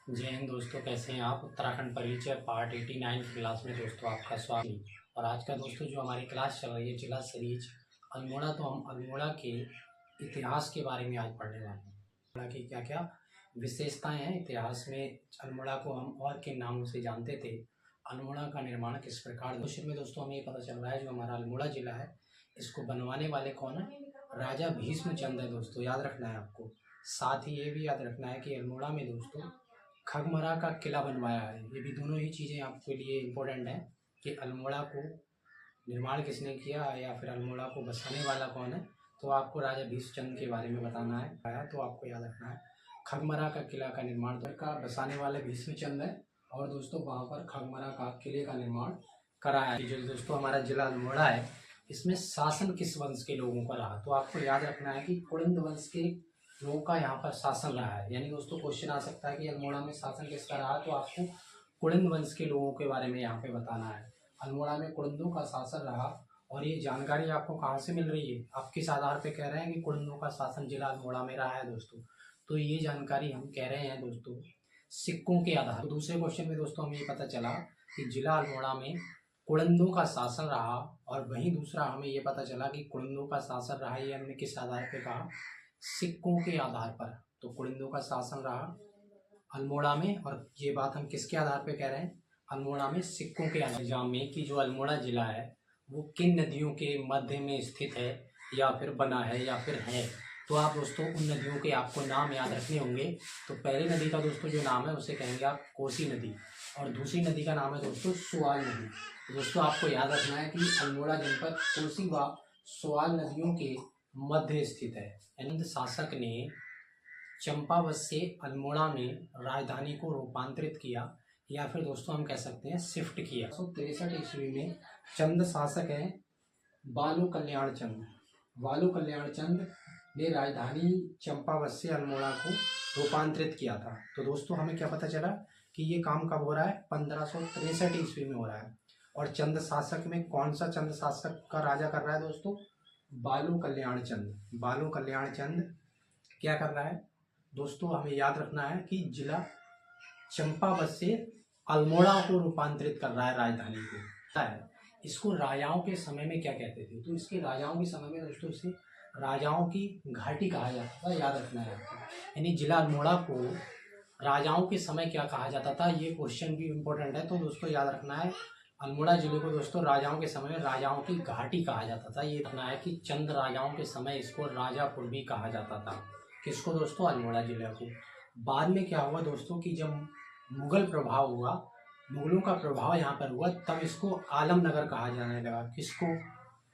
जय हिंद दोस्तों, कैसे हैं आप। उत्तराखंड परिचय पार्ट 89 की क्लास में दोस्तों आपका स्वागत है। और आज का दोस्तों जो हमारी क्लास चल रही है जिला सीरीज अल्मोड़ा, तो हम अल्मोड़ा के इतिहास के बारे में आज पढ़ने वाले हैं। अल्मोड़ा की क्या क्या विशेषताएं हैं इतिहास में, अल्मोड़ा को हम और किन नामों से जानते थे, अल्मोड़ा का निर्माण किस प्रकार। क्वेश्चन में दोस्तों हमें ये पता चल रहा है जो हमारा अल्मोड़ा जिला है इसको बनवाने वाले कौन है, राजा भीष्मचंद है दोस्तों, याद रखना है आपको। साथ ही ये भी याद रखना है कि अल्मोड़ा में दोस्तों खगमरा का किला बनवाया है। ये भी दोनों ही चीज़ें आपके लिए इम्पोर्टेंट हैं कि अल्मोड़ा को निर्माण किसने किया या फिर अल्मोड़ा को बसाने वाला कौन है। तो आपको राजा भीष्मचंद के बारे में बताना है, तो आपको याद रखना है खगमरा का किला का निर्माण का बसाने वाले भीष्मचंद है, और दोस्तों वहाँ पर खगमरा का किले का निर्माण कराया है। जो दोस्तों हमारा जिला अल्मोड़ा है इसमें शासन किस वंश के लोगों का रहा, तो आपको याद रखना है कि कुलिंद वंश के लोगों का यहाँ पर शासन रहा है। यानी दोस्तों क्वेश्चन आ सकता है कि अल्मोड़ा में शासन किसका रहा, तो आपको कुलिंद वंश के लोगों के बारे में यहाँ पे बताना है। अल्मोड़ा में कुलिंदों का शासन रहा, और ये जानकारी आपको कहाँ से मिल रही है, आप किस आधार पे कह रहे हैं कि कुलिंदों का शासन जिला अल्मोड़ा में रहा है दोस्तों, तो ये जानकारी हम कह रहे हैं दोस्तों सिक्कों के आधार। तो दूसरे क्वेश्चन में दोस्तों हमें ये पता चला कि जिला अल्मोड़ा में कुलिंदों का शासन रहा, और वहीं दूसरा हमें ये पता चला कि कुलिंदों का शासन रहा, ये हमने किस आधार पे कहा, सिक्कों के आधार पर। तो कुलिंदों का शासन रहा अल्मोड़ा में, और ये बात हम किसके आधार पे कह रहे हैं, अल्मोड़ा में सिक्कों के आधार में। कि जो अल्मोड़ा जिला है वो किन नदियों के मध्य में स्थित है या फिर बना है या फिर है, तो आप दोस्तों उन नदियों के आपको नाम याद रखने होंगे। तो पहली नदी का दोस्तों जो नाम है उसे कहेंगे आप कोसी नदी, और दूसरी नदी का नाम है दोस्तों सुआल नदी। तो दोस्तों आपको याद रखना है कि अल्मोड़ा जनपद कोसी व सुआल नदियों के मध्य स्थित है। हिंद शासक ने चंपावत से अल्मोड़ा में राजधानी को रूपांतरित किया, या फिर दोस्तों हम कह सकते हैं शिफ्ट किया। 1963 ईस्वी में चंद शासक हैं बालू कल्याण चंद। बालू कल्याण चंद ने राजधानी चंपावत से अल्मोड़ा को रूपांतरित किया था। तो दोस्तों हमें क्या पता चला कि ये काम कब हो रहा है, 1563 ईस्वी में हो रहा है। और चंद शासक में कौन सा चंद शासक का राजा कर रहा है दोस्तों, बालू कल्याण चंद। बालू कल्याण चंद क्या कर रहा है दोस्तों, हमें याद रखना है कि जिला चंपावत से अल्मोड़ा को रूपांतरित कर रहा है राजधानी को। इसको राजाओं के समय में क्या कहते थे, तो इसके राजाओं के समय में दोस्तों इसे राजाओं की घाटी कहा जाता था, याद रखना है आपको। यानी जिला अल्मोड़ा को राजाओं के समय क्या कहा जाता था, ये क्वेश्चन भी इम्पोर्टेंट है, तो दोस्तों याद रखना है अल्मोड़ा जिले को दोस्तों राजाओं के समय में राजाओं की घाटी कहा जाता था। ये रखना है कि चंद राजाओं के समय इसको राजापुर भी कहा जाता था। किसको दोस्तों, अल्मोड़ा जिले को। बाद में क्या हुआ दोस्तों कि जब मुगल प्रभाव हुआ, मुगलों का प्रभाव यहाँ पर हुआ, तब इसको आलमनगर कहा जाने लगा। किसको,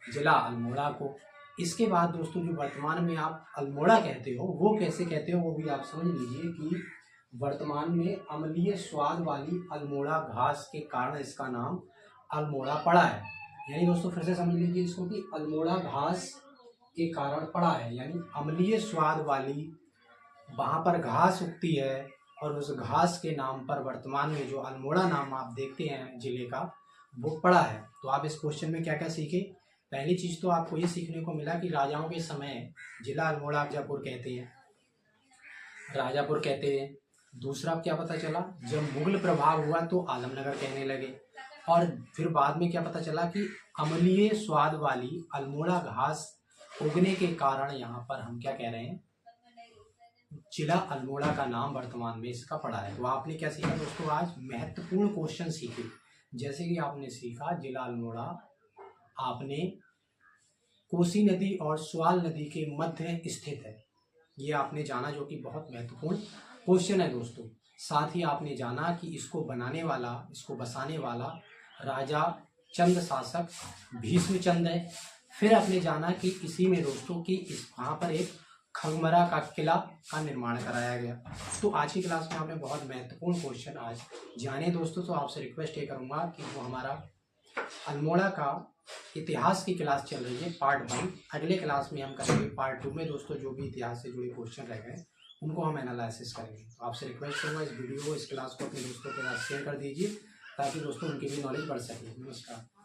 जिला अल्मोड़ा को। इसके बाद दोस्तों जो वर्तमान में आप अल्मोड़ा कहते हो वो कैसे कहते हो वो भी आप समझ लीजिए कि वर्तमान में अम्लीय स्वाद वाली अल्मोड़ा घास के कारण इसका नाम अल्मोड़ा पड़ा है। यानी दोस्तों फिर से समझ लीजिए इसको कि अल्मोड़ा घास के कारण पड़ा है, यानी अम्लीय स्वाद वाली वहाँ पर घास उगती है, और उस घास के नाम पर वर्तमान में जो अल्मोड़ा नाम आप देखते हैं जिले का वो पड़ा है। तो आप इस क्वेश्चन में क्या क्या सीखे, पहली चीज तो आपको ये सीखने को मिला कि राजाओं के समय जिला अल्मोड़ा राजापुर कहते हैं, राजापुर कहते हैं। दूसरा क्या पता चला, जब मुगल प्रभाव हुआ तो आलमनगर कहने लगे। और फिर बाद में क्या पता चला कि अम्लीय स्वाद वाली अल्मोड़ा घास उगने के कारण यहाँ पर हम क्या कह रहे हैं, जिला अल्मोड़ा का नाम वर्तमान में इसका पड़ा है। तो आपने क्या सीखा दोस्तों, आज महत्वपूर्ण क्वेश्चन सीखे। जैसे कि आपने सीखा जिला अल्मोड़ा आपने कोसी नदी और सुआल नदी के मध्य स्थित है, ये आपने जाना, जो कि बहुत महत्वपूर्ण क्वेश्चन है दोस्तों। साथ ही आपने जाना कि इसको बनाने वाला, इसको बसाने वाला राजा चंद शासक भीष्मचंद है। फिर आपने जाना कि इसी में दोस्तों कि इस वहाँ पर एक खगमरा का किला का निर्माण कराया गया। तो आज की क्लास में आपने बहुत महत्वपूर्ण क्वेश्चन आज जाने दोस्तों। तो आपसे रिक्वेस्ट ये करूँगा कि वो हमारा अल्मोड़ा का इतिहास की क्लास चल रही है पार्ट 1, अगले क्लास में हम करेंगे पार्ट 2 में दोस्तों जो भी इतिहास से जुड़े क्वेश्चन रह गए उनको हम एनालिसिस करेंगे। तो आपसे रिक्वेस्ट करूँगा इस वीडियो को, इस क्लास को अपने दोस्तों के साथ शेयर कर दीजिए ताकि दोस्तों उनकी भी नॉलेज बढ़ सके। नमस्कार।